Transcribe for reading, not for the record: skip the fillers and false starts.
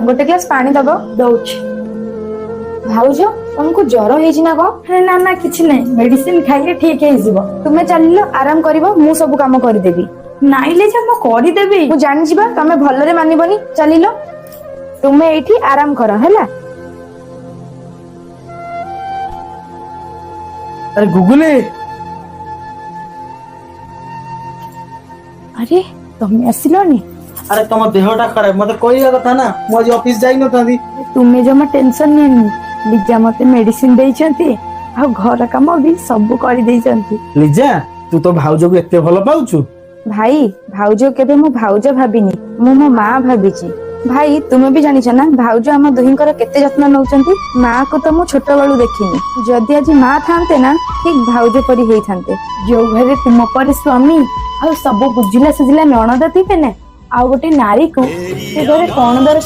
गोटे ग्लास पानी दबो। दौच। भाउज तुमको ज्वर ହେଇଛି ना कौन? ना ना किछि नहीं, मेडिसिन खाइले ठीक है जीवो। तुम्हें चलिलो आराम करिवो, मु सब काम कर देबी। नाइ ले जा मो करि देबी। मु जानि जिबा तमे भलरे मानिबनी। चलिलो तुम्हें एठी आराम करो हैला। अरे गुगुले, अरे तुम आसिलोनी? अरे तुम देहटा खराब मते कहया कथा ना, मु आज ऑफिस जाई न थांदी। तुम्हें जमा टेंशन नहीं, लिजा मते मेडिसिन देइछंती आ घर काम भी सब करि देइछंती। लिजा तू तो भाउज को एते भलो पाउछु? भाई भाउज केबे मु भाउज भाबिनी, मु मो माँ भाबिची। भाई तुम्हें भी जानिଛ ना भाउज आम दुहिंकर केते जत्न नउचंती। माँ को तो मु छोट बेलू देखिनी, जदि आज माँ थांते ना ठीक भाउज परी हेई थांते। जो घरे तुम पर स्वामी आ सब बुझिला सुझिला ननद थिबे ना, आ गोटे नारी को से घरे कौन दर